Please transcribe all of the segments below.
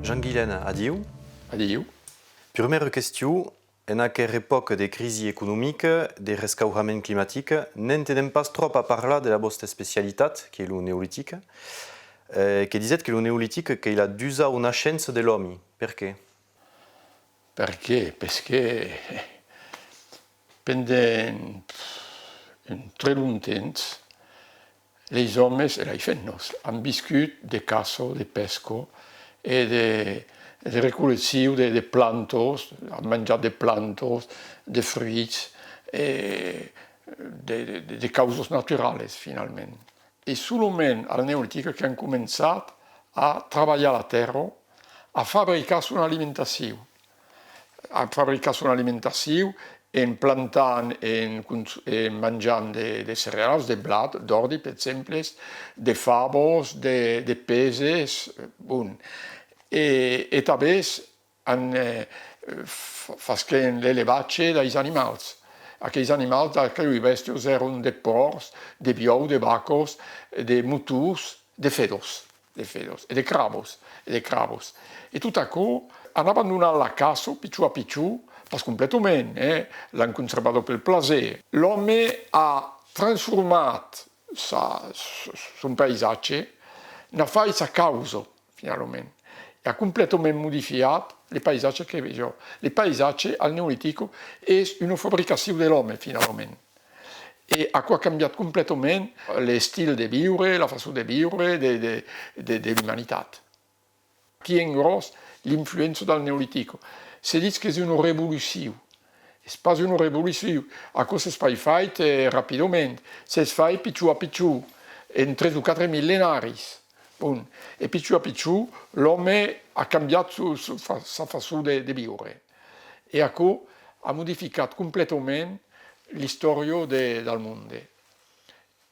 Jean-Guilaine, adieu. Adieu. Première question, en quelle époque des crises économiques, des rescauraments climatiques, n'entendons pas trop à parler de la vostra spécialité, qui est le néolithique, qui disait que le néolithique, qu'il a d'usa una scienza de l'homme. Pourquoi? Perché? Perché pendant un très longtemps, les hommes et les femmes han viscut de caça, de pesca et de recol·lecció de plantes, han menjat de plantes, de fruits et de causes naturales, finalment. I solament al Neolític que han començat a treballar la terra, a fabricar son alimentació. A fabricar son alimentació en plantant, en menjant de cereals, de blat, d'ordi, per exemple, de favos, de peses, bon. E també han fasquen l'elevatge dels animals. Aquells animals d'aquelles bèsties eren de porcs, de biou, de vacos, de muturs, de fedos, e de crabos, E tot aquò han abandonat la caça, pitjor a pitjor, pas completament, l'han conservat pel plaer. L'home ha transformat son paisatge, n'ha fet sa causa, finalment. Ha completament modificat le paisatge che vedo. Le paisatge al Neolitico è una fabbricazione dell'uomo, finalment. E ha canviat completament lo stil de viure, la façon de viure de l'umanitat. Qui en gros l'influenza del Neolitico. Si dice che è una rivoluzione. È pas una rivoluzione. A cosa si fa rapidamente. Si fa pitjor a pitjor, in 3 o 4 millenari. Bon. E pitjor a pitjor l'uomo ha cambiat sa façon de vivere. E aquò ha modificat completament l'istòria del món.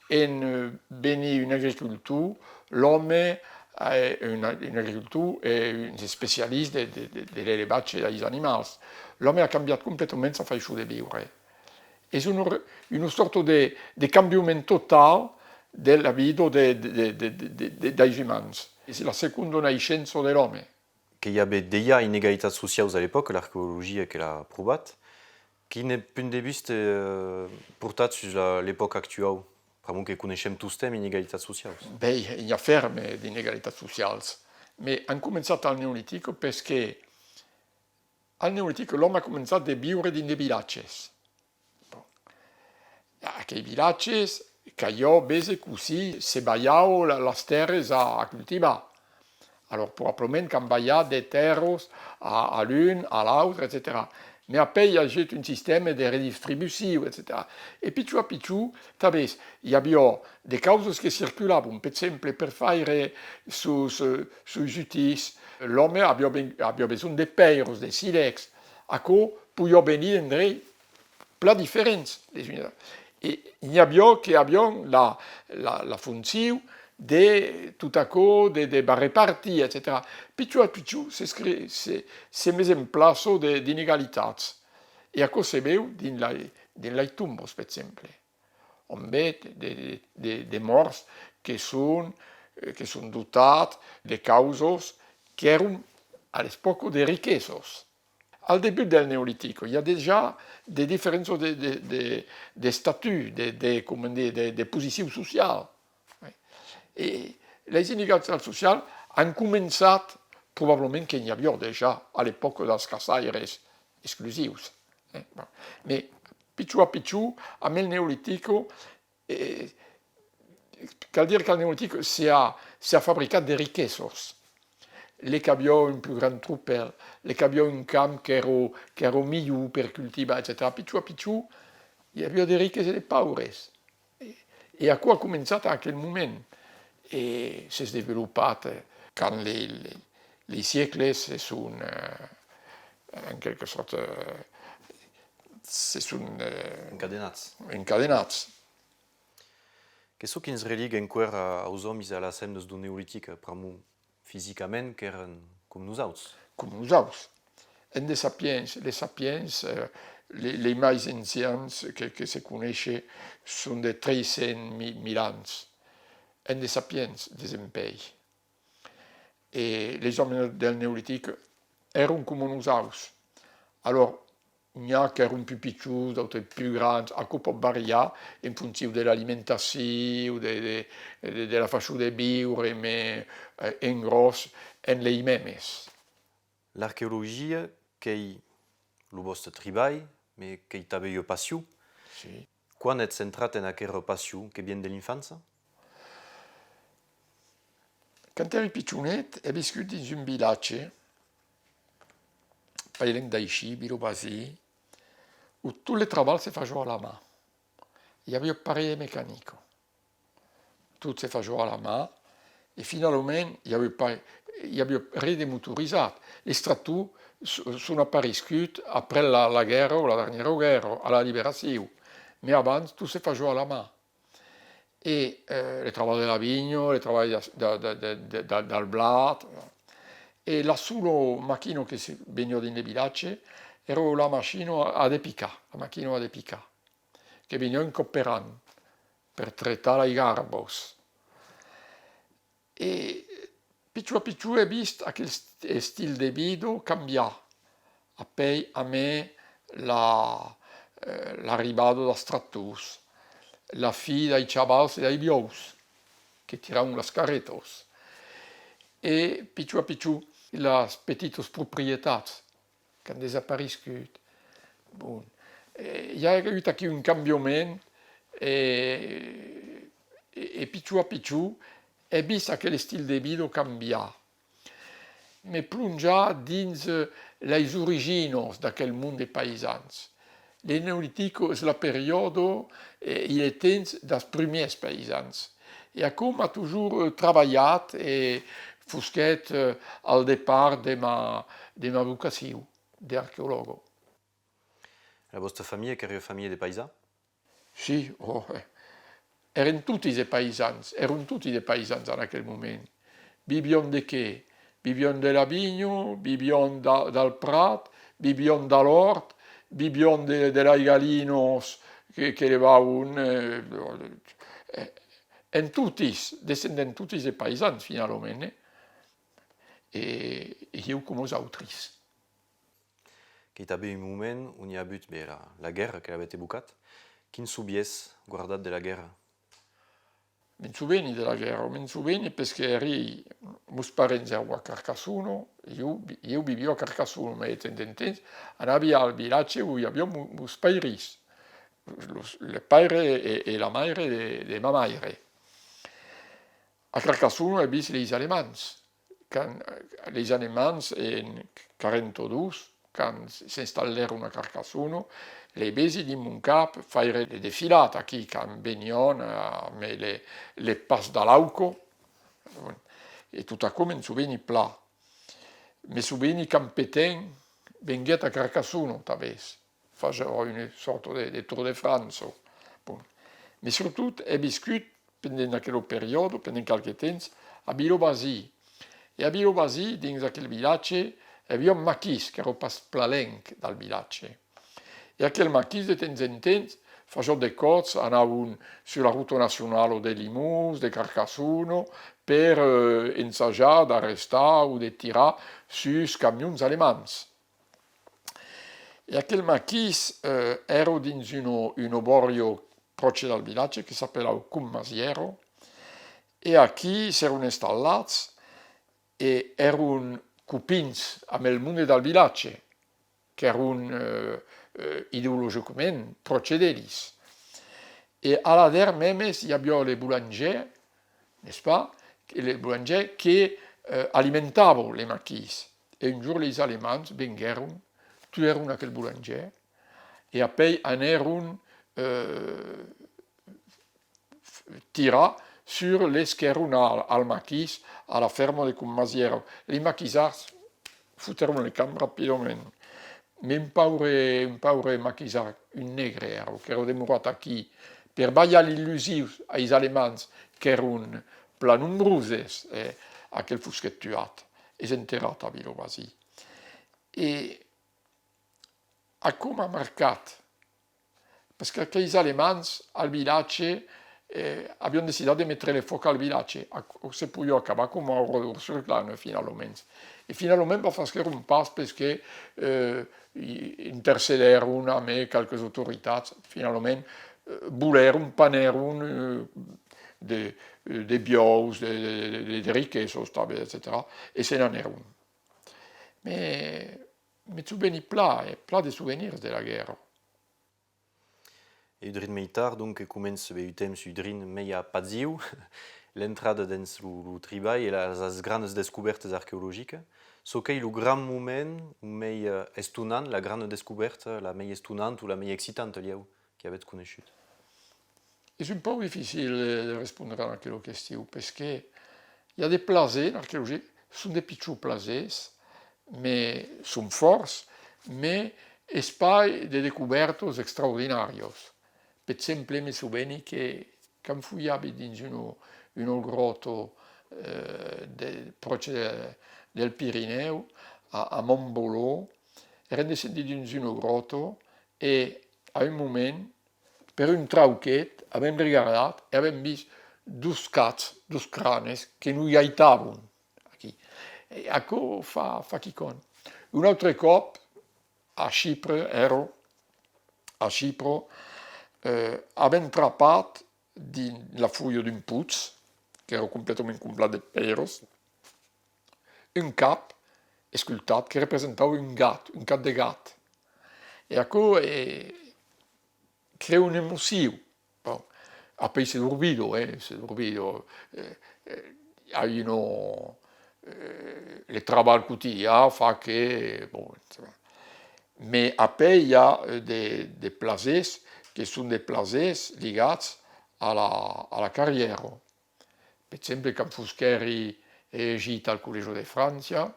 En venir un'agricultura, l'uomo un agricultor è un specialista delle bacce degli animali. L'uomo ha cambiato completamente la façon di vivere. È una sorta di cambiamento totale della vita degli umani. È la seconda nascenza dell'uomo. Qu'il y avait déjà inégalités sociales à l'époque, l'archéologie qui l'a prouvé, qui n'est plus de vue portée sur l'époque actuelle. Vraiment que connaissons tous les inégalités sociales. Bé, hi ha ferme d'inegalitats socials, ma han començat al Neolític perquè al Neolític l'home ha començat a viure dins de vilatges. Aquells vilatges que jo vese così se baiau les terres a cultivar. Alors, probablement qu'han baiat de terres a l'un, a l'altre, etc. Mais après, il y a un système de redistribució, etc. E pitjor a pitjor, també hi havia de causes que circulaven, per exemple, per faire sus justice, l'home havia besoin de peiros, de silex, aquò podia venir d'endrei pla diferents. E n'hi havia que havien la funció de tot aquò, de repartir, etc. Pitjor a pitjor se mes en plaço d'inegalitats. E aquò se veu dins les tombes, per exemple. On ve de morts que són dotats de causes que eren a l'espoca de riquesos. Al debut del Neolítico hi ha déjà des différences de statut, de posició social. E les inégalitats socials han començat, probablement que n'hi havia déjà a l'època dels caçaires exclusius. Ma pitjor a pitjor, amb el Neolítico, cal dir que el Neolítico s'ha fabricat de riquesos. Les que havia un più gran tropel, les que havia un camp que era millor per cultivar, etc. Pitjor a pitjor, hi havia de riques i de paures. E aquò ha començat a aquell moment. E s'è sviluppat quand les siècles són en quelque sorte encadenats. Qu'est-ce qui nous relie encore aux hommes à la scène du néolithique, physiquement, qui eren comme nous autres? Comme nous autres. En les sapiens, les més anciens que se coneixen són de 300.000 anys. En des sapiens, des empells. e les hommes del Neolitic erano come nosaltres. Alors, n'hi ha che erano più piccoli, d'autres più grandi, a cui può variare in funzione dell'alimentazione, della fascia di biure, ma in grosso, e le memes. L'archéologie, qu'est le vostre travail, mais qu'est avez passion. Sì. Quand êtes centrat en aquella passion qui vient de l'enfance? Quand ero piccionet, ho vissuto in un villaggio, parlant d'Així, Bilobasì, où tous les travaux se faisaient à la main. Il y avait un pareil mécanique. Tout se faisait à la main, et finalement, il y avait rien de motorisé. Les stratus sont apparus après la guerre, ou la dernière guerre, à la libération. Mais avant, tout se faisait à la main. Et les travaux de la vigne, les travaux del blat. E la sola macchina che veniva in villaggi era la macchina ad epica, la macchina ad epica, che veniva in Copperan per trattare i garbos. E più a più ho visto che stile di vita cambiare. Poi a me l'arrivata da Stratus, la figlia dei chavals e dei bios, che tiravano le carretos. E più a più las petites propriétés qui ont disparu. Bon. Il y a eu aquí un cambiament e più a più è visto che lo stile di vita cambia. Mi plungia dins les origines d'aquel mondo dei paesans. Le Neolitico è la periodo il est temps des premiers paesans. E a com ha toujours treballat e fusquet al départ de ma vocació d'archeologo. La vostra famille, che è una famiglia di paesani? Sì, erano tutti dei paesans in aquel momento. Vivion de què? Vivion de la vigna, vivion dal prat, vivion de l'hort, vivion de les galinos che levavano. En tutti, descendent tutti dei paesans finalmente. E io come autrice. Che avete un moment où il y a eu la guerra che avete bucat. Quin subies guardat de la guerra? Mi souveni della guerra, mi souveni perché meus parents erano a Carcassonne, io vivevo a Carcassonne, ma andavo al villaggio dove abbiamo meus pairis, il padre e la madre di mia madre. A Carcassonne ho visto gli alemans, les Allemands en 42, quand s'installèrent a Carcassonne, les besi di mon cap faire le defilate qui quand venion mais les passes dall'auco e tutto a come in souveni pla. Mi souveni campeten venguet a Carcassonne taves, faceva una sorta di Tour de France. Bon. Ma soprattutto è vissuto pendent quel periodo, pendent qualche temps, a Bilobasì. E a Bilobasì, dins aquel villaggio, havia un maquis che era pas plalenc dal villaggio. E aquel maquis de temps en temps faceva des cots, anavano sulla ruta nazionale de Limous, de Carcassonne, per ensaggiare d'arrestare o de tirare sus camions alemans. E aquel maquis era dins un borgo proche dal villaggio che si appellava Cummasiero, e a chi si erano installati e erano cupins amb il mondo del villaggio, che erano ideologicamente procedelis. E alla der memes hi havia les boulangers, n'est-ce pas, les boulangers che alimentavano les maquis. E un giorno les Allemands vengueren, tueron aquel boulanger, e apoi aneron tirar sur les che erano al maquis, alla ferma de Cummasiero. Les maquisards futterono le camp rapidamente. Ma un paure maquisard, un negre ero, che era demorato qui per bagliare l'illusione agli Allemands che erano pla numerose a quel fusquet tuato e si è enterrato a Bilobasì. E a come ha marcato, perché gli Allemands al villaggio abbiamo deciso di mettere le foche al villaggio, se poi acabar con Mauro sul clan finalmente. E finalmente va a fare un passo perché intercederon a me qualche autorità, finalmente voleron paneron de bios, de riquesos, etc. E se n'en erano. Mais tu beni pla de souvenirs de la guerra. E udrin militar, donc, comença be temps udrin meia paziu, l'entrada dins lo treball e las grandes descobertes arqueologiques. So que lo gran moment, mei estunant, la grande descoberta, la mei estunant ou la mei excitante lieu, que avètz conegut. C'est un peu difficile de répondre à la question parce que il y a des plazés en archéologie, sont des petits plazés, mais sont forts, mais espai de découvertes extraordinarios. Per esempio, mi souveni che quando fouillavi in un grotto del Pirineo, a Montbolò, ero descenduti in un grotto e a un momento, per un trauchet, abbiamo guardato e abbiamo visto due cats, due cranes che non gaitavano. E ecco fa chi con. Un altro cop a Cipro, a Cipro, abbiamo trappato la foglia di un puzzo, che era completamente completo di peros, un cap sculptato che rappresentava un gatto di gatto. E ecco crea un'emozione. Bon. A poi si dormido, hai le trabalcutia fa che, bon, mais après il y a des places qui sont des places ligats à la carrière. Per esempio, quand Fuscheri è gita al Collegio de Francia,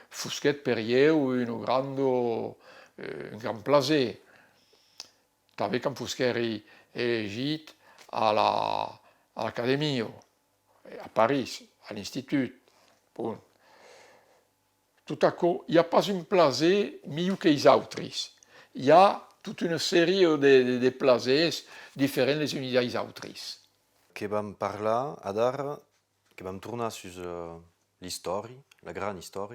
Fuschet per io un gran plaisir. T'avais quand Fuscheri è gita all'Accademia, a Paris, à l'Institut. Bon. Tout à coup, il n'y a pas un plaisir mieux que les autres. Il y a toute une série de plaisirs différents les uns des autres. Que vam parlar, adar, que vam tornar sur l'histoire, la grande histoire.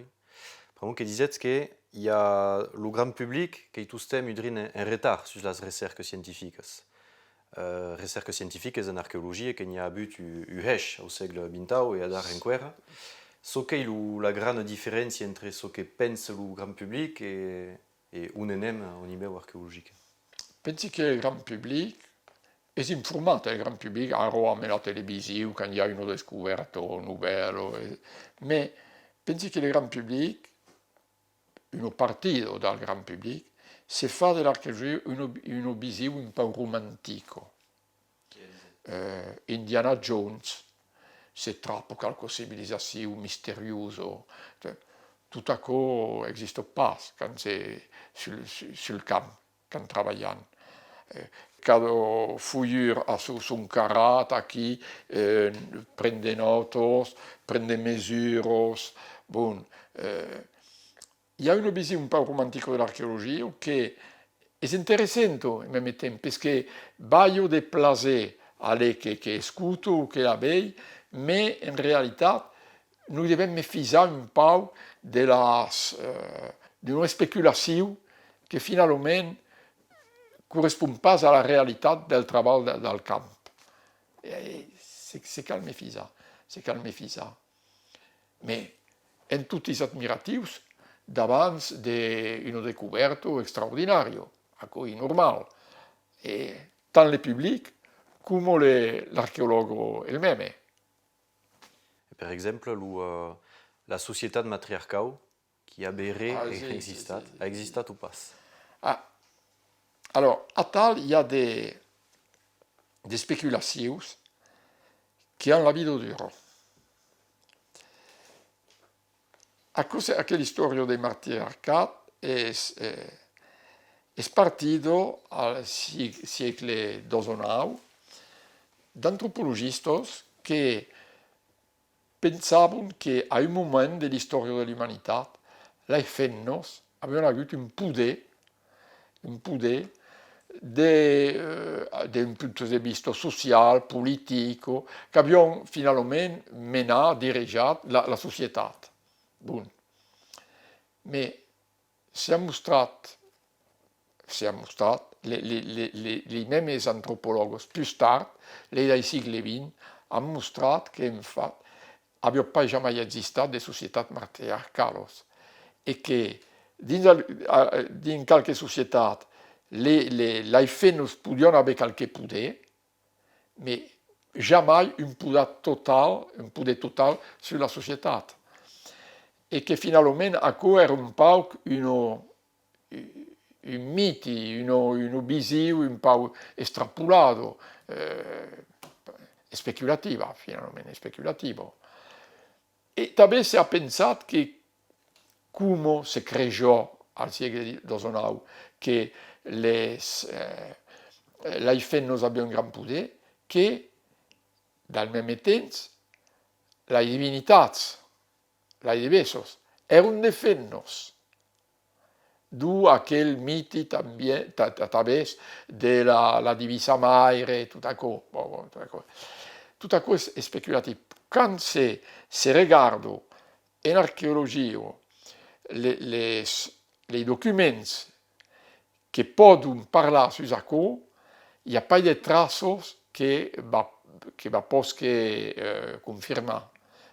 Vraiment que disait que il y a le grand public qui tous tem udrin en retard sur les recherches scientifiques. Recherches scientifiques en archéologie que n'y a but uhesh au siècle XX et adar enquera. So que la grande différence entre ce que pense le grand public et un enem au niveau archéologique. Pensi che il grand public è informato, il grand public a Roma, la televisione, quando il y a uno scoperto nuovo, ma pensi che il grand public, uno partito dal grand public, se fa dell'archeologia uno visivo un po' romantico. Indiana Jones, c'est troppo qualche civilisation mystérieuse. Tout à coup n'existe pas quand c'est sur le camp, quand travaillant. Cada fouillure a son carat qui prende notes, prende mesures. Bon, il y a une vision un peu romantique de l'archéologie qui est intéressante en même temps, parce que baio de placer alle che scuto, che la veille, mais en réalité, nous devons méfier un peu d'une spéculation qui finalement ne correspond pas à la réalité du travail dans le camp. C'est calme ça. Mais en tous les admiratifs, d'avance d'une découverte extraordinaire, normal. Et tant le public comme l'archéologue elle-même. Per exemple, la société matriarcale qui a béré et existat ou pas. Alors, à tal, il y a des spéculations qui ont la vie dure. A causa che l'histoire del matriarcat è partito al secolo XIX d'antropologistas che pensavano che a un momento dell'storia dell'umanità le femmine avevano avuto un poder un punto di vista sociale, politico, che abbiamo finalmente menato, dirigiato la società. Bon. Ma si è mostrato les mêmes antropologues plus tard, les dai segli XX, hanno mostrato che infatti abbiamo pas jamais esistat de societats matriarcales e che in qualche società le femmes podiano avere qualche poder, ma jamais un poder total sulla società. E che finalmente ancora era un po' un miti, uno visivo un po' estrapolato, speculativa, finalmente speculativo. E també si ha pensato che come si creò al secolo XIX che le femmes abbiano un gran poder, che dal même temps le divinitats, le diversos, erano de femmes. D'où aquel miti también, través de la divisa maire, tout à coup. Tout à coup è speculativo. Quand se regardo in archeologia les documents che possono parlare su questo, il n'y a pas de traces che possono confermare.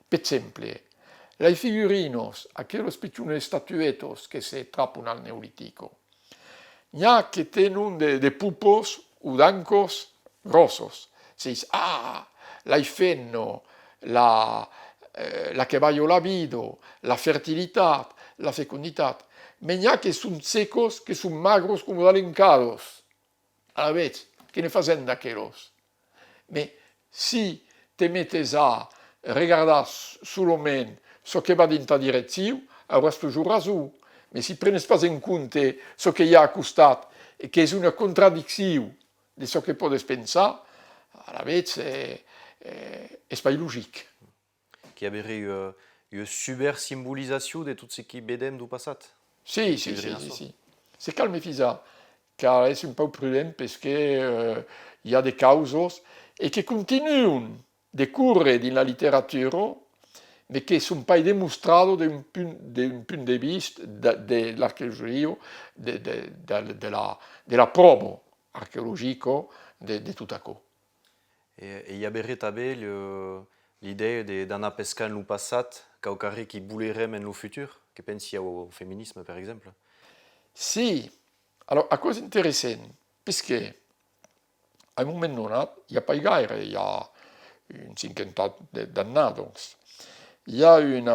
Per esempio, le figurinos, aquellos piccoli statuetos che si trovano al Neolitico, n'hi ha che tenen de pupos udancos grossos. Si dice, la fenno, la che vaio la vido, la fertilità, la fecundità, ma n'hi ha che sono secos, che sono magros come dalencados. A vez, che ne facen d'aquellos? Ma si te mettes a regardar solament ce che va dintre direzione, avràs toujours raison. Ma si prenes pas en compte ce che hi ha a costat e che és una contradicció de ce que podes pensar, a la vez és pas logique. Qu'il y avait une super symbolisation de tout ce qui bedem du passat. Sì. Se calme fisa, car è un po' prudent perché hi ha des causes e che continuano de correre nella letteratura, ma che sono pas dimostrati da un punto di vista dell'archeologia, della prova archeologica di tutto ciò. Et il y avait tabé l'idée d'aller pescar le passat, qu'au qui boulerait même le futur, que pensi au féminisme par exemple. Sì, allora, a cosa interessante, perché al momento non il n'y a pas gaire, il y a une cinquantaine d'années. Il y a un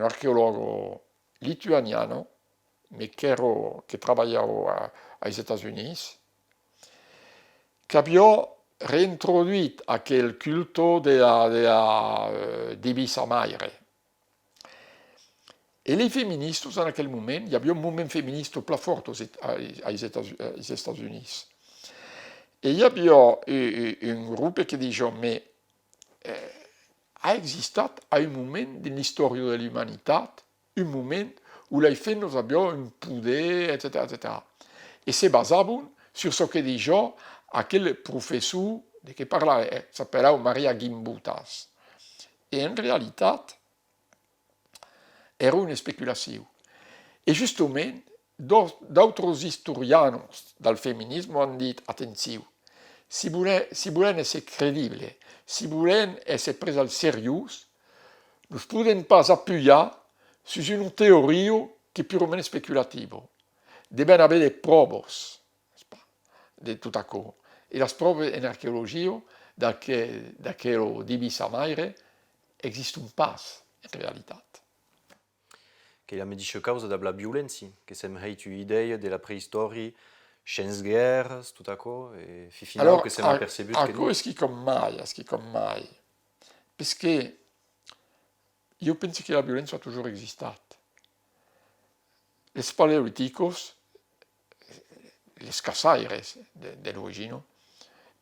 archeologo lituaniano, mais che travaillava agli Stati Uniti, che aveva reintrodotto aquel culto della divisa maire. E les féministes, en aquel moment, il y avait un mouvement féministe plus fort aux États-Unis. Et il y avait un groupe qui disait, mais a existé à un moment de l'histoire de l'humanité, un moment où les femmes avaient un pouvoir, etc. Et se basaient sur ce que disait aquel professeur qui parlait, s'appelait Maria Gimbutas. Et en réalité, era una speculazione. E giustamente, d'autres historianos del femminisme hanno detto, attenzione, si volen essere credibili, si volen essere presi al serio, non podem pas appuyare su una teoria che è puramente speculativa. Devono avere delle prove di tutto ciò. E le prove in archeologia, da quello divisa maire, esistono pas in realtà. Che la medice causa della violenza, che sembra un'idea della preistoria, senza guerra, tutto ciò, e finalmente che sembra percepito che non. È come mai, perché io penso che la violenza ha sempre esistito. Les paleolíticos, les caçaires dell'origine,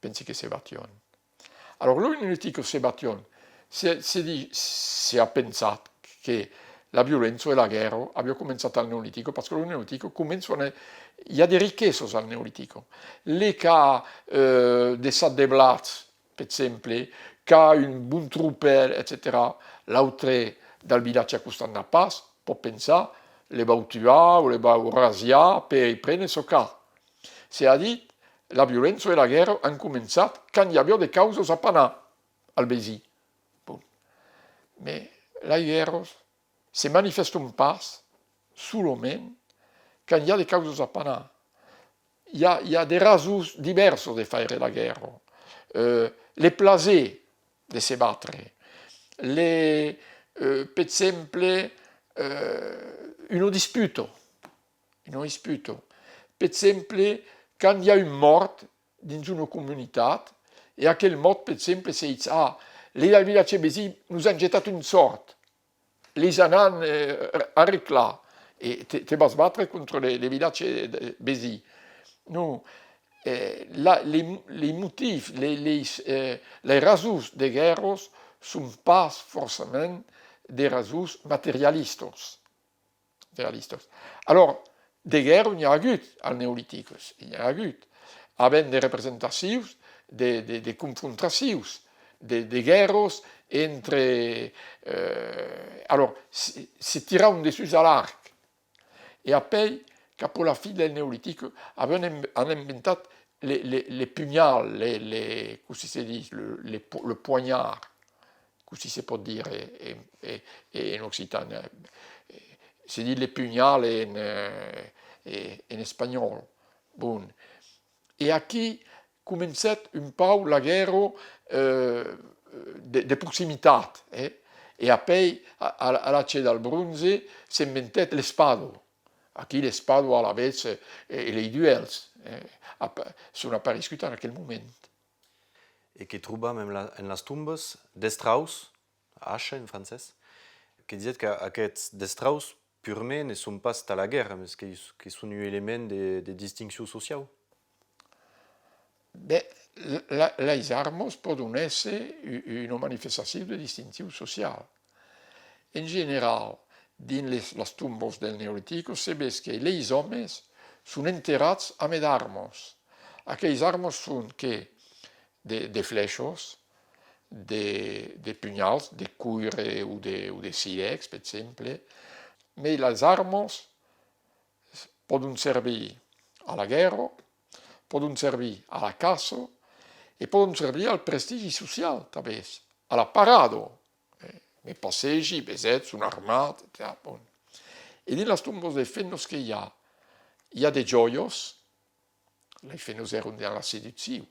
penso che si battono. Allora, los neolíticos si battono, si ha pensato che la violenza e la guerra abbiano cominciato al Neolitico, perché il Neolitico il y a des richesses al Neolitico. Les cas de Saddeblatz, per esempio, che ha un buon truppel, etc., l'autre dal villaggio a Costanna Paz, può pensare, le va tuare o le va rasiare per prendere il cas. C'est-à-dire, la violenza e la guerra hanno cominciato quando il y avait des causes a Panà, al Bézi. Bon. Mais la guerra se manifestent pas seulement quand il y a des causes a Panà. Il y a des raisons diverses de faire la guerra. Les plaisirs de se battre. Per esempio, une dispute. Per esempio, quand il y a une mort dans une communauté, et à quel mort, per esempio, si dice, les villages Bézi nous ont jeté une sorte. Les anans arrêtent et te vas battre contre les villages Bézi. Non, les motifs, les raisons des guerres ne sont pas forcément des raisons matérialistes. Alors, des guerres, il y a eu al Néolithique, il y a eu, avec des représentations, des confrontations, des guerres entre. Alors, c'est tiré un dessus à l'arc. Et après, pour la fin du Néolithique, on a inventé les pugnals, le poignard, si c'est pour dire en occitan. C'est dit les pugnals en espagnol. Bon. Et ici commençait un peu la guerre de proximité. Et après, à la chez del bronze, s'inventait l'espado. Ici, l'espado à la vez et les duels sont apparus en aquel moment. Et que trouba même en las tumbes d'Estrauss, Asche en français, qui disait qu'aquests d'Estrauss purement ne sont pas à la guerre, mais qu'ils sont un élément de distinction sociale. Ben, les armes possono essere una manifestazione di distinzione sociale. In generale, dans les tombes del Neolitico, se vede che les hommes sono enterrati avec armes. Aquelles armes sono des flèches, des pugnals, des cuir ou des silex, per esempio. Mais les armes possono servire alla guerra, possono servire alla caça e possono servire al prestigio sociale, talvez, alla parado. Les passaggi, besets, sono armati, etc. Bon. E nelle tombe dei fennos che il y a des joyos, les fennos erano nella seduzione.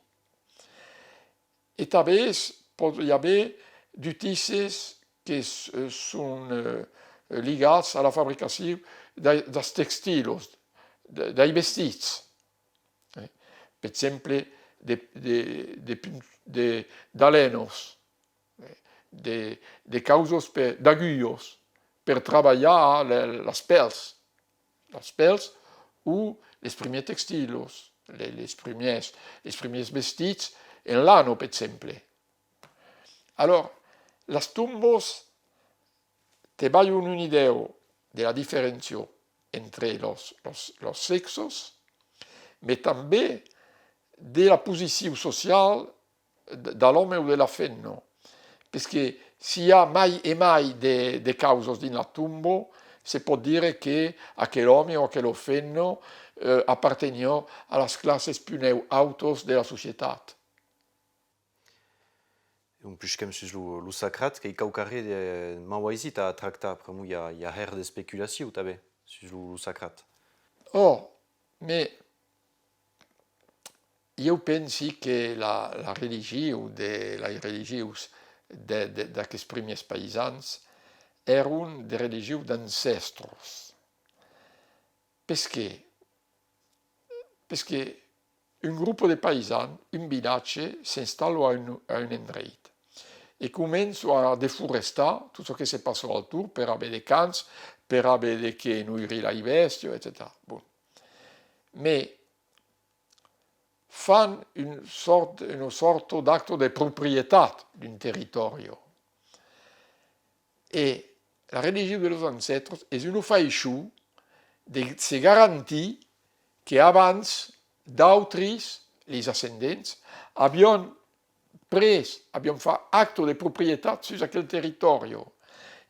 E talvez pot y haver d'utices che sono legati alla fabbricazione dei textiles, dei vestiti. Per esempio, d'alenos, des causos d'aguillos per travailler les pels ou les premiers textiles, les premiers vestits en lano, per esempio. Alors, las tumbos te dan una idea de la diferencia entre los sexos, mais també de la posició social de l'home o de la femme. Perché s'il y a mai e mai de causes in la tomba, si può dire che aquell'uomo o aquella femme apparteneva alle classes più altas della società. Un puisqu'em sus lo sacrat, que caucaré de mawaisit a tracta, premu il y a her de spéculation, tabe, sus lo sacrat. Oh, mais io penso che la religione, les religions d'aquests primers paesans, erano des religions d'ancestros. Perché un gruppo di paesani, un villaggio, si installa a un endroit e comincia a deforestare tutto ciò che si passa autour per avere dei campi, per avere che nourrir i bestiu, etc. Bon. Ma fanno una sorta d'atto di proprietà di un territorio. E la religion de los ancestros és un faixú de se garantir que abans d'autres, les ascendents, havien fait acte de propietat sur aquell territori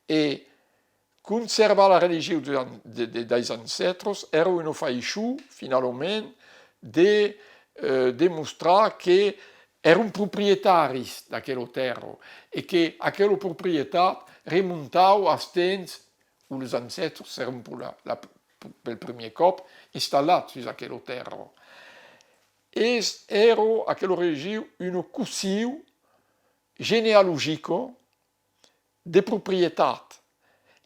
e conservar la religió dels ancestros era un faixú, finalment, de demostrar que eren proprietaris d'aquella terra e que aquella propietat remuntava als temps où els ancestres eren pel primer cop instal·lats sur aquella terra. Era aquella religió un cursiu genealogic de propietat.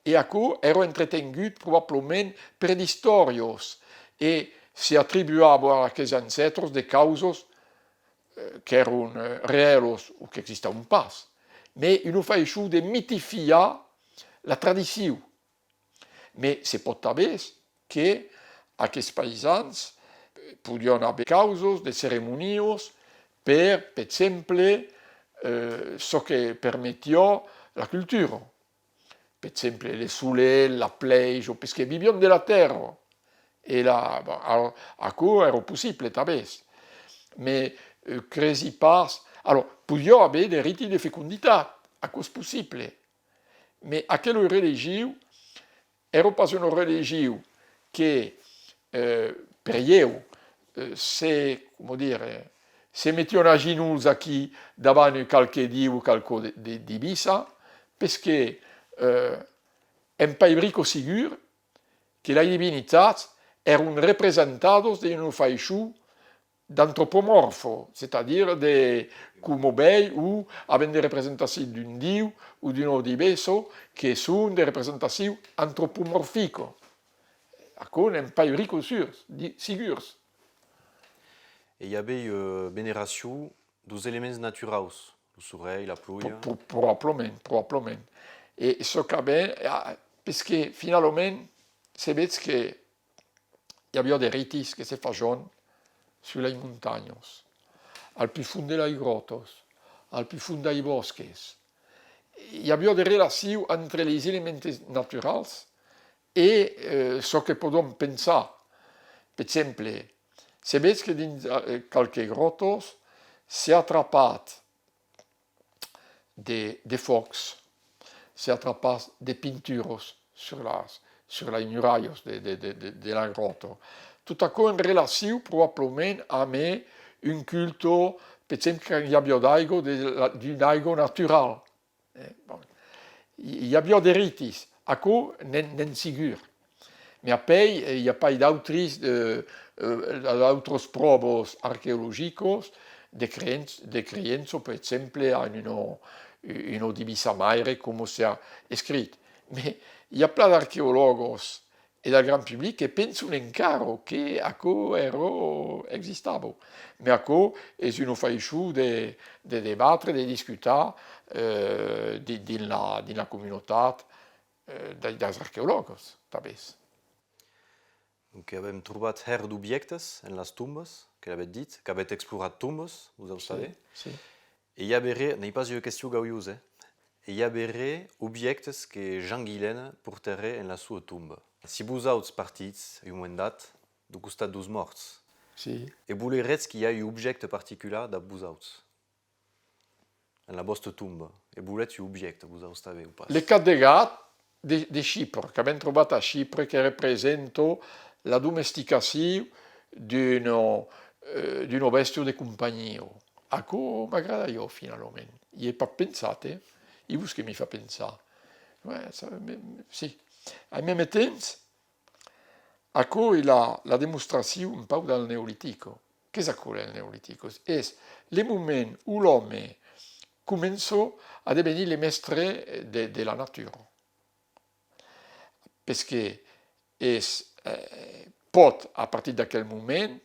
E aquò era entretengut probablement per d'historios e si attribuava a aquests ancestros de causes que eren reals o que existaven pas. Mais un faixú de mitificar la tradició. Mais se pot saber que aquests paisans podien haver causes de ceremonies per exemple, ce que permetia la cultura. Per exemple, les soleils, la plage, parce que viviam de la terra. E aquò era possible, també. Mais cresi pas. Alors, podia haver des riti de fecunditat, aquò és possible. Mais aquella religió era pas una religió que per se mettiam a genoux aquí davant qualque diu o qualque divisa, perquè hem pas brico sigur que les divinitats eren representados d'un faixú d'antropomorfo, c'est-à-dire com vell ou havent des representacions d'un diu ou d'un diverso que són des representacions antropomorfiques. Aquò n'hem pas brico sigurs. Et il y avait une vénération dos éléments naturels, le soleil, la pluie. Probablement. Et ce que parce que finalement, c'est vrai qu'il y avait des rites qui se faisaient sur les montagnes, al plus fond des grottes, al plus fond des bosques. Il y avait des relations entre les éléments naturels et ce que podem pensar. Per exemple, c'est vrai que dans quelques grottes s'est atrapat des fox, s'est atrapat des peintures sur les murailles de la grotte. Tout à coup en relation probablement avec un culte, per exemple, qu'il y avait d'une aigua naturelle. Il y avait des rites, aquò n'en sigur. Mais après, il n'y a pas d'autres preuves archéologiques de créances, par exemple, en une divisa maire, comme c'est écrit. Mais il y a plein d'archéologues et del grand public que pensent encara que aquò existava. Mais aquò és un faixú de debatre, de discutar dins la comunitat dels arqueòlegs, també. Donc, avem trobat her d'objectes en les tombes, que l'avait dit, qu'avait exploré tombes, vous savez. Sí. Et il y avait, n'est pas une question gaulleuse, et il y avait objectes que Jean Guilaine porterait en la sua tombe. Si vous autres partits, un moment dat, du costat dos morts, Sí. et vous verrez qu'il y a un objecte particulier de vous autres, en la vostra tombe, et vous l'êtes un objecte, vous savez ou pas. Le cas de gat de Chypre, que abbiamo trovato a Chypre, che rappresenta la domesticazione di una bestia di compagnia. Aquò mi agrada io, finalmente. Io pas pensate, io che mi fa pensare. Sì. Al même temps, aquò è la dimostrazione un po' del Neolitico. Che è quello del Neolitico? È il momento où l'uomo cominciò a divenire le maître della natura. Perché pot, a partir d'aquell moment,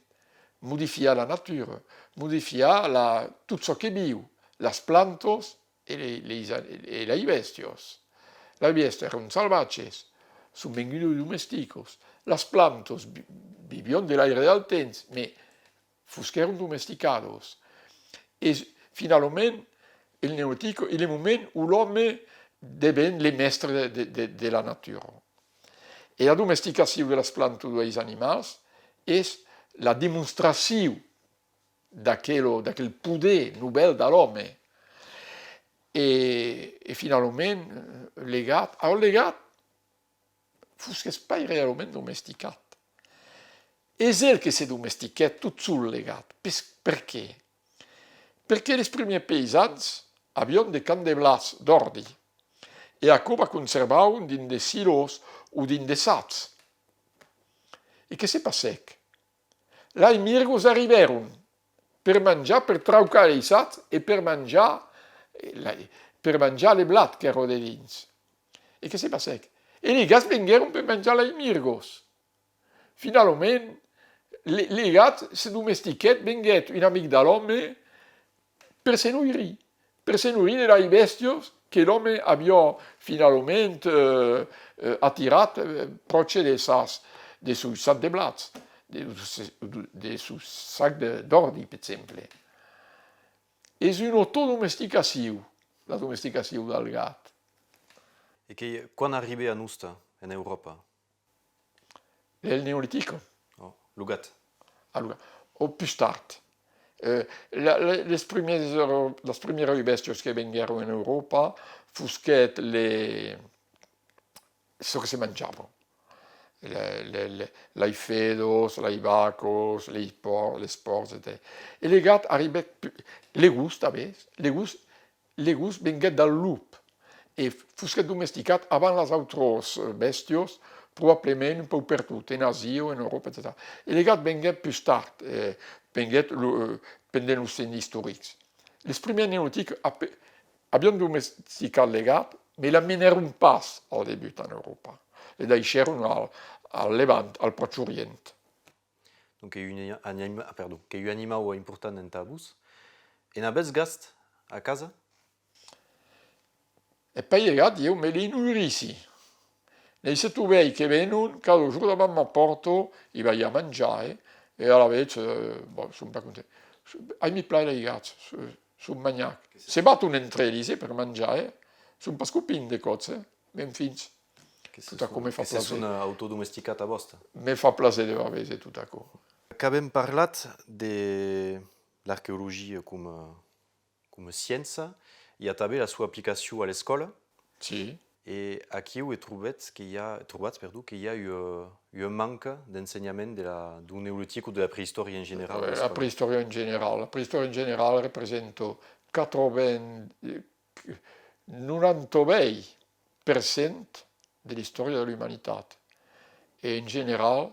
modificar la natura, modificar tot ce que viu, les plantes e les bèsties. Les bèsties eren salvatges, són vengudes domesticos. Les plantes vivion de l'aire del temps, ma fosqueren domesticados. E finalment, el Neolitico è il moment où l'home devient les maîtres de la nature. Et la domesticació de les plantes ou dels animals és la demonstració d'aquell poder nouvel de l'home. E finalment, le gat, alors le gat, fosques pas realment domesticat. És ell que se domestiquet tot sul le gat. Per què? Perquè els primers paisans havien de camps de blas d'ordi e aquò va conservaven dins de silos o dins de sacs. E què se passèc? Là i mirgos arribèron per mangiar, per traucar els sacs e per mangiar le blat que ero de dins. E què se passèc? E les gats vengueren per mangiar les mirgos. Finalment, les gats se domestiquet, venguet un amic de l'home per se nourrir de les bèsties que l'home havia finalment atirat proche de sus sacs de blats, de sus sacs d'ordi, per exemple. És una autodomesticació, la domesticació del gat. E quan arribè a Nusta, en Europa? El neolític. Oh, lo gat. O plus tard. Les primeres bèsties que vengueren en Europa fosquet ce que se mangiava. Les fedos, les vacos, les porcs, etc. E les gats arribèc, les gust també, les gust venguet del lup e fosquet domesticat avant les altres bèsties, probablement un peu per tot, en Asia, en Europa, etc. E les gats venguet plus tard, venguet pendent els temps històrics. Les primers neolítics havien domesticat les gats, mais l'amenèron pas al debut en Europa. Les deixèron al Levant, al Proche Orient. Donc, il y a un animal important en tabus. En abets gast a casa? E poi les gats, io me li nourrissi. Nei set ovei che vengono, cada giorno davant ma porto, i vaig a mangiare, e alla vez, sono pas contento. A mi piace i gatti, sono maniac. Se battono entre ells per mangiare, sono pas copins de cose, ben fins. Tot acò me fa plaer. plaer. Són autodomesticat a vostra? Me fa plaer de veure tot acò. Acabem parlat de l'arqueologia com a ciència, hi ha també la seva aplicació a l'escola. Sí. Et aquí ho he trobat que hi ha eu un manque d'ensenyament d'un neolític o de la prehistòria en general. La prehistòria en general. La prehistòria en general representa 99% de l'història de l'humanitat. E en general,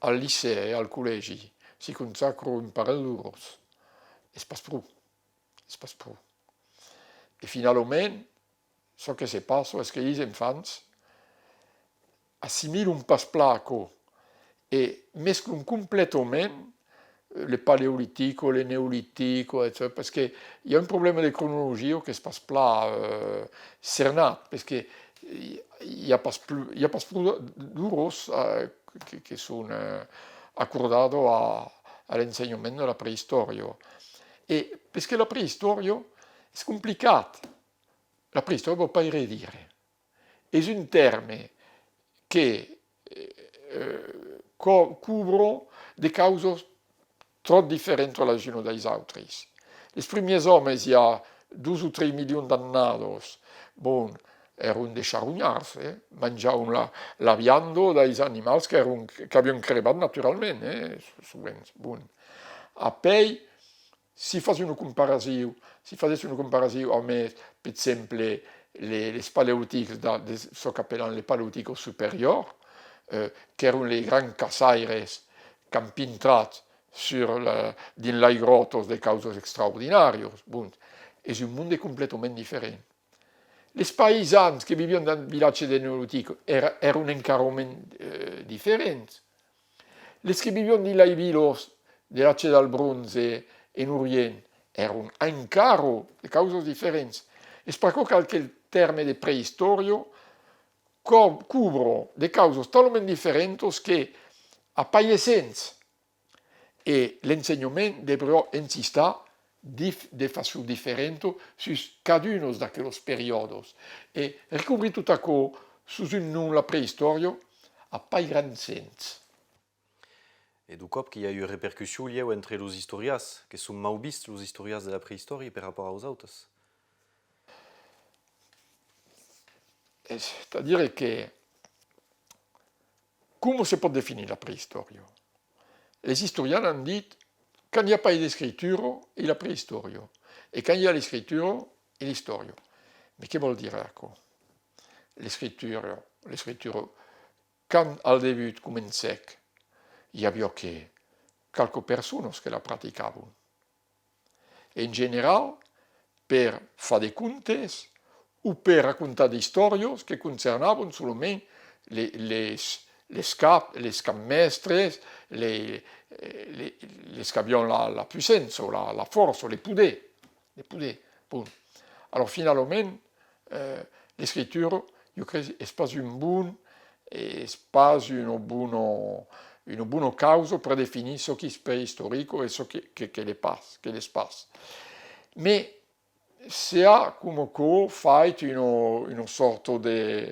al liceu, al col·legi, si consacra un parell d'hores. És pas prou. E finalment, ce que se passa és que els infants assimilen pas pla aquò e mesclen completament le paleolitico, le neolitico, etc. Perquè hi ha un problema de cronologia que és pas pla cernat, perquè hi ha pas prou d'hores que són acordats a l'ensenyament de la prehistòria. E perquè la prehistòria és complicat. La prehistòria ne può pas dire. È un termine che cubro de causes trop differenti les unes dels altres. Els primers homes, hi ha 2 o 3 milions d'annados, eren de charognars, mangiaven la vianda dels animals que havien cremat naturalment. Après, si faisais una comparació amb, per exemple, les paleolitics, ce qu'appellent les paleolitics superiors, que eren les grans caçaires que han pintrat dins les grottes de causes extraordinàries. És un món completament diferent. Les paisans que vivien dans el vilatge de Neolític eren encara diferents. Les que vivien dins les viles de l'Age del Bronze en Orient eren encara de causes diferents. És per això que el terme de prehistòria cubro de causes talment diferents que apaiescents e l'ensenyament devria insistir de façon différente sur caduno daqueles periodos. E recobrir tout à coup sous une nom la préhistoire n'a pas grand sens. Et du cop qu'il y a eu répercussions liées entre les historias, qui sont mal vistes les historias de la préhistoire par rapport aux autres. C'est-à-dire que, comment se peut définir la préhistoire? Les historiens ont dit, quand il n'y a pas d'écriture, il y a la préhistoire. Et quand il y a l'écriture, il y a l'histoire. Mais qu'est-ce que veut dire ça? L'écriture, quand au début commençait, il y avait quelques personnes qui la pratiquaient. Et en général, per faire des contes ou per raconter des histoires qui concernaient seulement les mestres, les qui avaient la puissance, la force, les pouders. Bon. Alors finalement, l'écriture, je crois, n'est pas une bonne cause pour définir ce qui est préhistorique et ce qui l'espace. Mais c'est comme qu'on fait une sorte de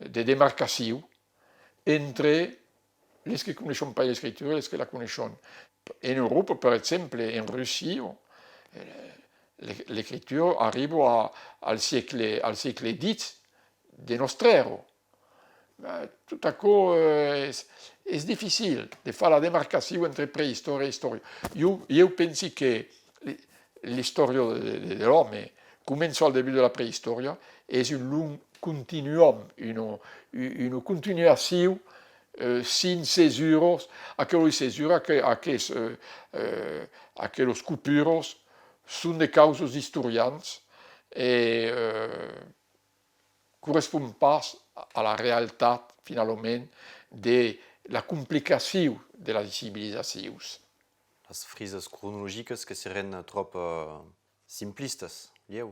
démarcation entre les qui ne connaissent pas l'écriture et les qui la connaissent. En Europe, par exemple, en Russie, l'écriture arrive au siècle X de notre ère. Tout à coup, c'est difficile de faire la démarcation entre préhistoire et histoire. Je pense que l'histoire de l'homme commence au début de la préhistoire et est un long continuum, une continuation sin césuros, aquelles césuras, aquelles coupures sont des causes historiantes et correspondent pas à la réalité, finalement, de la complication de la civilisation. Les frises chronologiques qui seraient trop simplistes, lieu.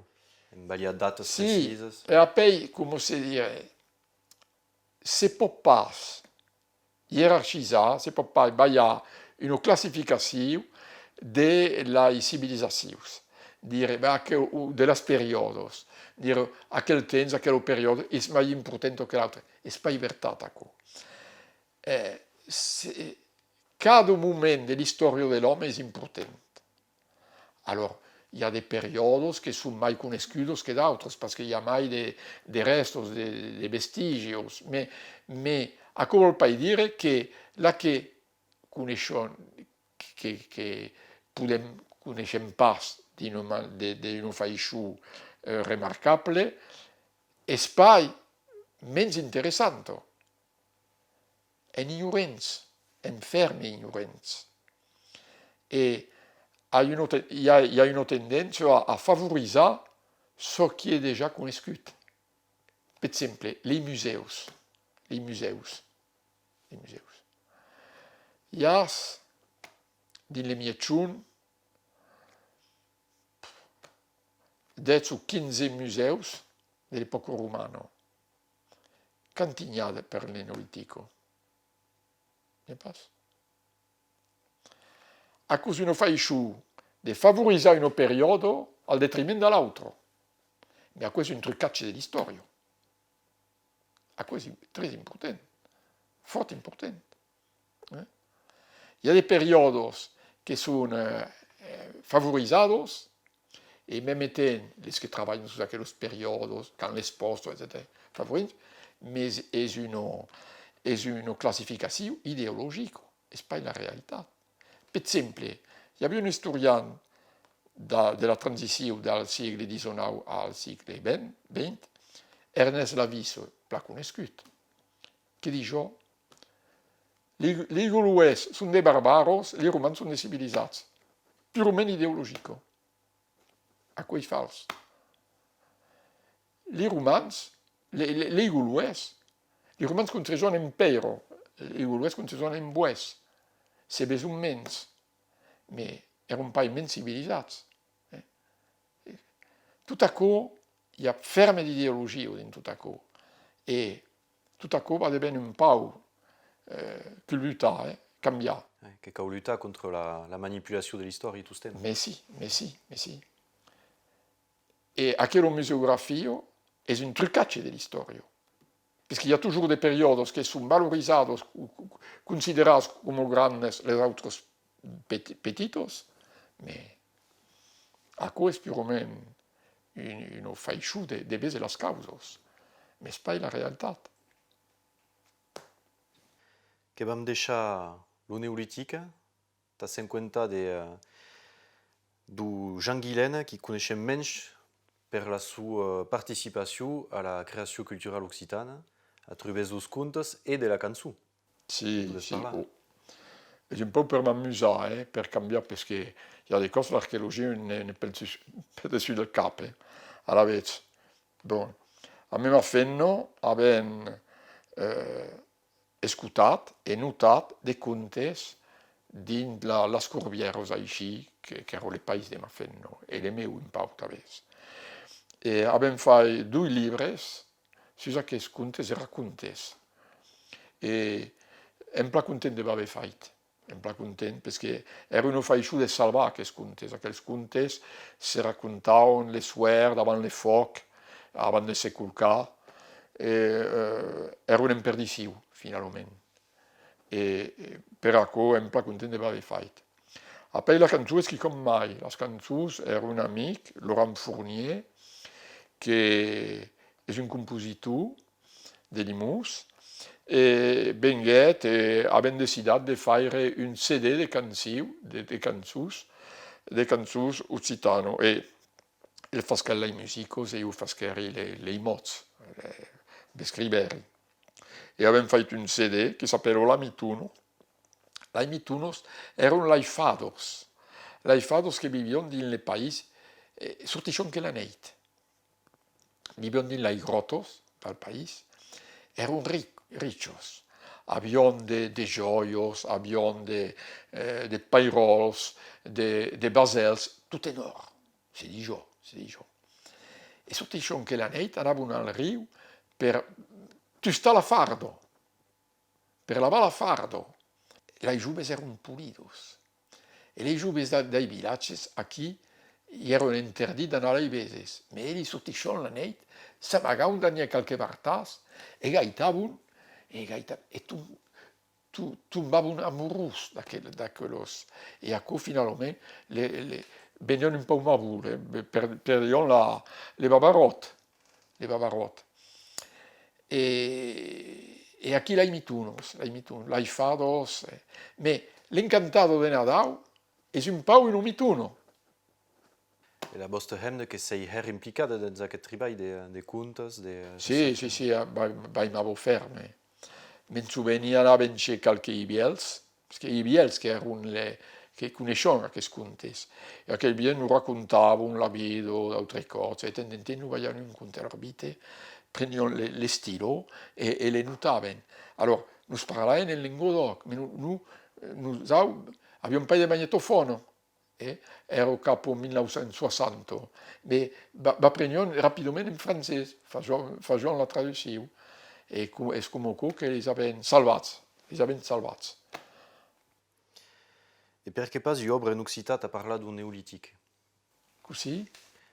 Il y a dates précises. Et après, comment se dirait, c'est pas hiérarchiser, c'est pas il y a une classification de la civilisation, dire de las periodos, dire à quel temps, à quelle période, est plus important que l'autre, c'est pas libertà. Cada moment de l'histoire de l'homme est important. Alors, il y a des périodes qui sont plus connues que d'autres, parce qu'il y a plus de restos, de vestigios, mais à quoi veut pas dire que là que connaissons, que podem connaissons pas d'une façon remarquable, és pas menys interessant. En ignorance, en ferme ignorance. Et il y a une tendance à favoriser ce qui est déjà connu. Par exemple, les musées. Il y a, dans les Mietchun, 10 ou 15 musées de l'époque romane. Quand il y a per le Neolitico? Ne pas. À cause d'une façon de favoriser une période au détriment de l'autre. Mais à cause d'un trucage de l'histoire. À cause c'est très important, fort important. Il y a des périodes qui sont favorisadas, et même temps, les qui travaillent sur aquelles périodes, quand les postes, etc., favorisent, mais c'est une classification idéologique, ce n'est pas la réalité. Par exemple, il y avait un historien de la transition du siècle XIX au siècle XX, Ernest Lavis, la connu, qui dit les Gaulois sont des barbares, les Romains sont des civilisés, purement idéologiques. À quoi il fals? Les Romains, les Gaulois, les Romains construisaient un empire, les Gaulois construisaient un bois. C'est besoin mens, mais ils n'étaient pas immenses civilisés. Tout à coup, il y a ferme d'idéologie dans tout à coup. Et tout à coup va devenir un peu culbutar, canviar. che cau lutta contre la manipulation de l'histoire tout ce temps. Mais si, mais si, mais si. Et aquella museografia es un trucatge de l'historia. Puisqu'il y a toujours des périodes qui sont valorisados ou consideradas como grandes les autres petitos, mais acá es purament un faixu de base las causas, mais pas la realitat. Que vam deixar lo neolític, t'has en compte du Jean Guilaine qui coneixem menys per la sua participació a la creació cultural occitana, a través dels contes e de la cançó. Si, Podes si. parlar? Oh. És un peu per m'amusar, per canviar, perquè hi ha des coses l'arqueologia ne per dessus del cap. Alavetz, bon, a me fenno avem escutat e notat de contes dins las Corbieros així, que ero le país de Mafenno, e le meu in pauta vez. E abbiamo fatto 2 libres su aquests contes e raccontes. E em pla content de haver fet. Em pla content, perquè era una faixó de salvar aquests contes. Aquells contes se raccontaven les suer davant le foc, abans de se culcar, era un imperdició, finalment. E per això em pla content de haver fet. Après la cançó és que com mai, les cançons era un amic, Laurent Fournier, que és un compositor de Limoux, e venguet e abbiamo deciso di fare un CD de cançons occitano e il fasquer les musicos e io fasqueri le mots, le scriberi. E abbiamo fatto un CD che s'appellò Lamituno. Lamitunos erano laifados che vivevano nel paese, sortiscion che la neit. Vivevano nelle grottos del paese, erano ricos. Habían de joios, habían de pairols, de basels, tout en or. C'est dijo. E sortiscion che la neit andavano al riu per tustare la fardo, per lavare la fardo. Les joves erano pulidos. E les joves dai villages aquí erano interdits d'anar ai veses. Ma ells sortiscion la neit, s'amagaven dans qualque bartas e gaitaven e tombaven amorós d'aquellos. E acò finalment venien un peu mabul, perdion le babarot. E aquí laimitunos, laifados. Ma l'encantado de Nadal és un peu un omituno. E la vostra hemde che sei implicada dans aquest treball de contes, Sí, vai m'avo ferme. Me'n souvenia anaven chez qualque ibiels, perquè ibiels che erano che conoscion aquests contes. E aquel bien nous raccontaven la vida d'autres cose, e tendente nous veian un conte arbite, prendion le stilo e le notaven. Alors, nous parlaven en lingua d'oc, ma nous aviam pas de magnetofono. Era cap al 1960, ma aprendion rapidament en francès, facion la traducció, e és com que els havien salvats. E perché pas l'obra in occitat a parlar d'un neolític? Così?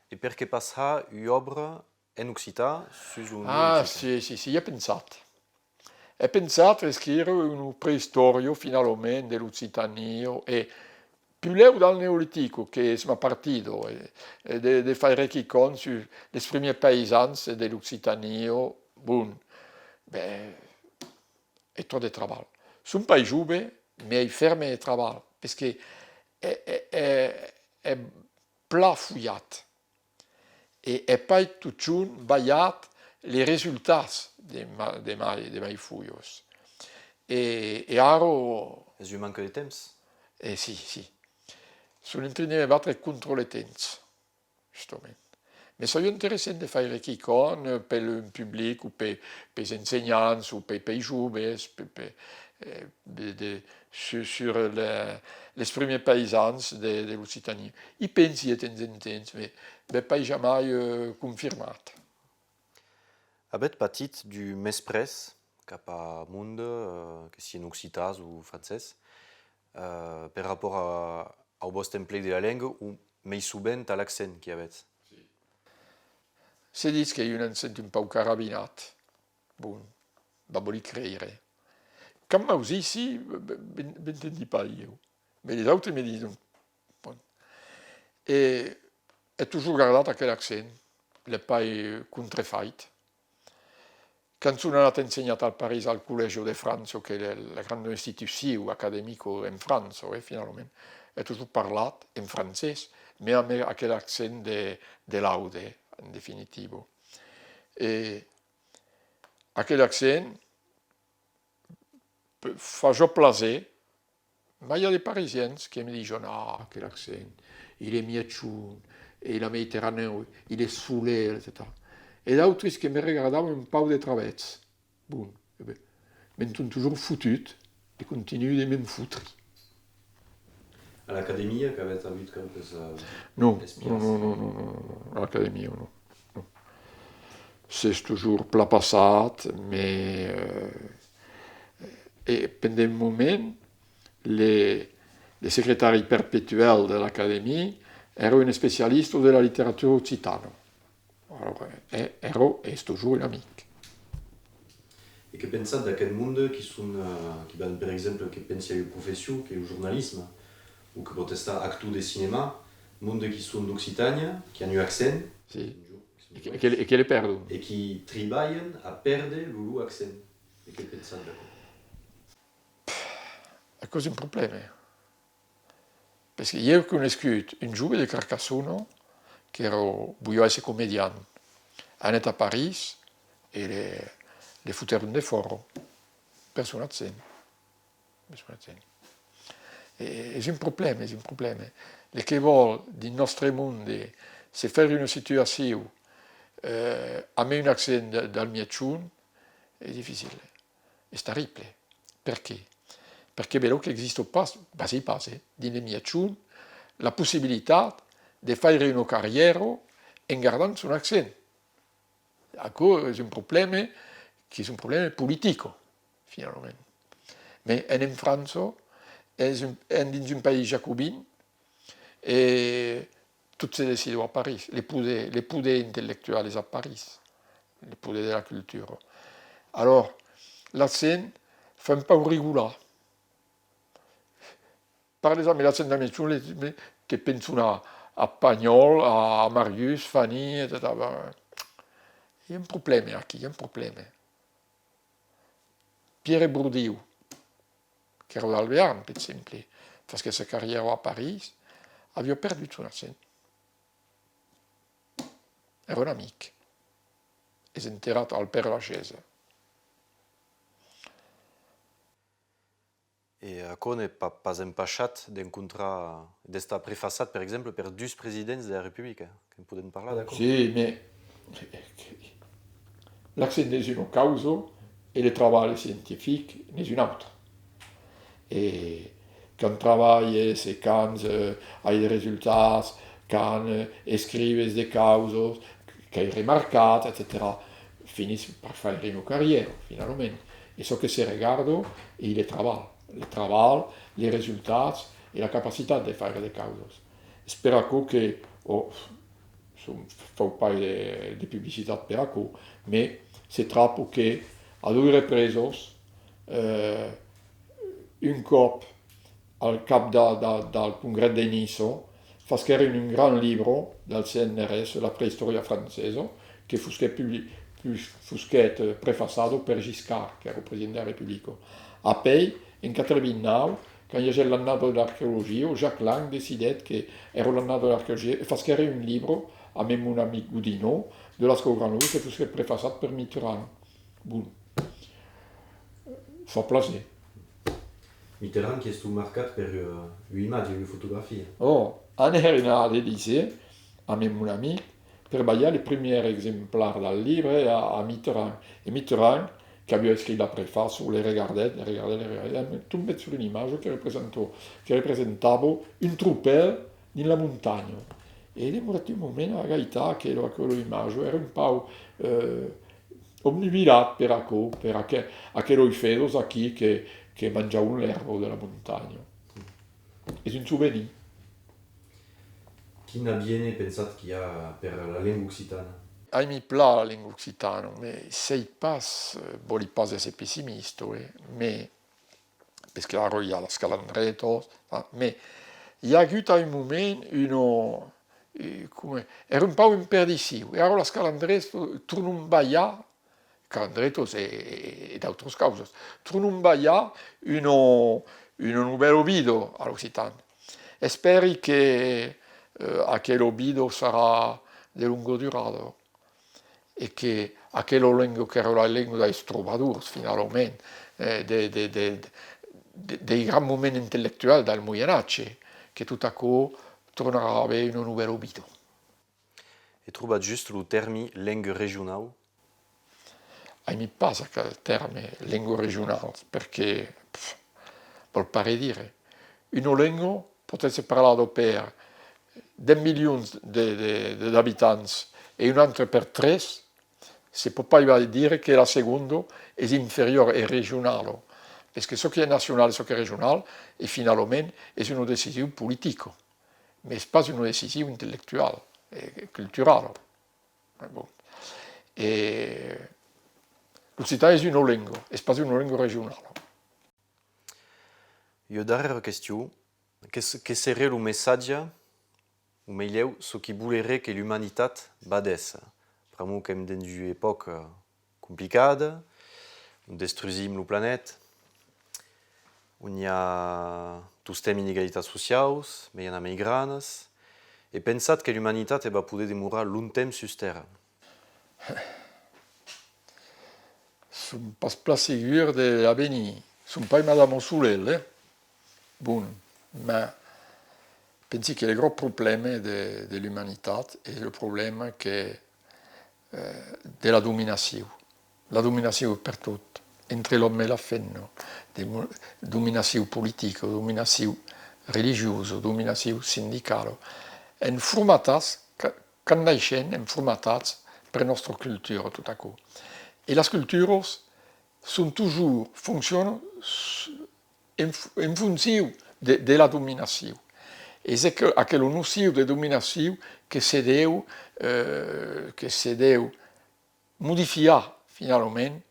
E perché pas ha l'obra in occitat sus un Ah, neolític? sì, ho pensato. Ho pensato a scrivere una preistoria finalmente dell'Occitania e più leu dal Neolitico che è partito di fare con sui primi paesans dell'Occitania, è troppo di lavoro. Sono pas giovane, ma è fermo di lavoro, perché è plafuiato e è poi tutto bagliato les risultats de mai fullos. E aro... És un manque de temps? Sì. Sono in train de me battre contro le temps, justament. Ma sono interessant de fare qui con per il pubblic, o per gli insegnants, o per i joves, sur les premiers paesans de l'Occitanie. I pensi de temps en temps, ma pas jamais confirmat. Abet patit du mespres cap a monde, que si en occitas ou francès, per rapport au vostre emplec de la lingua o mai subent a l'accent che avete? Si dice che io non sento un po' carabinat. Bon, va voler credere. Quand moi aussi, si, ben n'entendi pas io. Mais les autres me disent, bon. Et è toujours guardato quel accent, l'è pas contrefait. Quand sono andato insegnato a Parigi al Collegio de France, che è la grande istituzione accademica in Francia, finalmente, è toujours parlato in francese, ma a quell'accent de laude, in definitivo. E a quell'accent fa già plaisir, ma il y a des Parisiens qui me disent, ah, quel accent, il est mietchun, et la Méditerranée, il est saoulé, etc. Et d'autres qui me regardaven un peu de travers. Bon, mais ils sont toujours foutus et continuent de me foutre. À l'académie, che avete avuto qualcosa Non, à l'académie, non. C'est toujours plat passat, mais et pendant un moment, les secrétaires perpétuels de l'académie erano un spécialiste de la littérature occitane. Alors, ero è toujours un amic. E che pensate d'aquest mondo qui van, per exemple, che pensi alla professione, che è il giornalismo, o che pot estar actor de cinema, mondo qui sono d'Occitania, che hanno accent, Sì. E che le perdono. e che treballano a perdere il loro accent. E che pensate d'aquest? È così un problema. Perché io ho conosciuto un giovane di Carcassonne che voglio essere commediano. È andato a Parigi e le fotterono de foro. Persone accent. E è un problema, è un problema. Le che vuole di nostri mondi, se fare una situazione a me un accent dal mio chun, è difficile, è terribile. Perché? Perché vedo che esiste pas, nel mio chun, la possibilità di fare una carriera in guardando un accent. Ecco, è un problema che è un problema politico, finalmente. Ma in Francia, è in un paese jacobin, e tutto si decide a Parigi, les poudres intellettuali a Parigi, les poudres della cultura. Allora, l'accent fa un po' regolare. Per esempio, l'accent da me che pensano a Pagnol, a Marius, Fanny, etc. Il y a un problema qui, il y a un problema. Pierre Bourdieu, che era d'Alvear, per esempio, parce que sa carriera a Parigi, aveva perduto un accent. Era un amico. E si è enterrato al Père Lachaise. E acò n'est pas empachat d'incontrar, d'estar prefaçat, per exemple, per dus presidents de la Repubblica, che en podem parlar, d'accordo? Sì, ma l'accent è una causa e il lavoro scientifico è un'altra. E quand travailles, c'est quand hai des risultati, quand scrives des causes, che hai rimarcato, etc., finisci per fare una carriera, finalmente. E ciò che si riguarda è il lavoro, i risultati e la capacità di fare le cause. Spero che, fa un paio di pubblicità per acco, ma c'est troppo che a due riprese un cop al cap dal Congrès de Nice fa scrivere un gran libro dal CNRS sulla preistoria francese che fu prefassato per Giscard, che era il Presidente della Repubblica. A poi, in 89, quando c'è l'anno dell'archeologia, Jacques Lang decide che era l'anno dell'archeologia e fa scrivere un libro a même un amico Goudinot de la Scogranou che fu prefassato per Mitterrand. Bon. Fa piacere. Mitterrand che è stato marcato per un'immagine, una fotografia. Oh, Anne Renard dice a me un amico per bagliare il primo esemplare dal libro a Mitterrand. E Mitterrand, che aveva scritto la preface, le regardate, tombé su un'immagine che rappresentava un troupeau nella montagna. E è morto un momento a gaità che quell'immagine era un po' omnibilato per aquello fedos qui che mangiavano l'erba della montagna. è un souvenir. Quina biene pensat che ha per la lingua occitana? A mi pla la lingua occitana, ma sei pas, voli pas essere pessimista, ma perché la roia la scalandreto, ma il y a avuto un momento uno, come, era un po' imperditivo, e allora la scalandreto tu non baia, calandretos e d'altre cause, tu non baia uno nuovo video all'occitano. E speri che aquel obido sarà di lungo durato e che aquella lingua che era la lingua dei troubadours finalmente, dei gran momenti intellettuali dal Moyen-Âge, che tutto a coup tornerà a avere un nuovo obido. E troba giusto il termine lingua regionale? A mi passa che il termine lingua regionale, perché vuol pare dire, una lingua potesse parlare per 10 milioni di abitanti e un'altra per 3, si può pas dire che la seconda è inferiore e regionale, perché ciò che è nazionale, ciò che è regionale, e finalmente è una decisione politica, ma è pas una decisione intellettuale e culturale. E l'occitano è una lingua, è pas una lingua regionale. Io darrera question, che serait le messaggio, o meglio, ce qui voudrait que l'humanité badesse? Pramo che hem dans une époque complicada, on destruisim la planète, on y a tous tem inégalitats socials, mais il y en a mai granes, et pensat que l'humanité va poder demorar longtemps sur terre. Sono pas pla sigur de l'avenir. Sono pas Madame Soulel, bon, ma pensi che il gros problema dell'umanità è il problema della dominazione. La dominazione per tutto, entre l'uomo e la femmina, dominazione politica, dominazione religiosa, dominazione sindicale. E formatas, che nascono formatas per la nostra cultura, tutto a coup. Et les cultures sont toujours fonctionnent en fonction de la domination. Et c'est à quelle notion de domination que se deu modifier finalement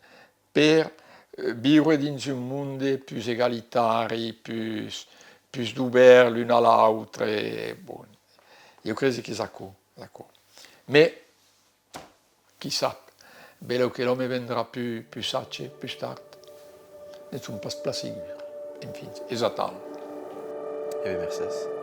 per vivre dans un monde plus égalitaire, plus ouvert l'un à l'autre. Bon, io credo che sia così. Mais, chi sa? Bello che l'uomo vendrà più sacce, più tardi. Ne sono pas pla sigur. Infine, esattamente. Et merci.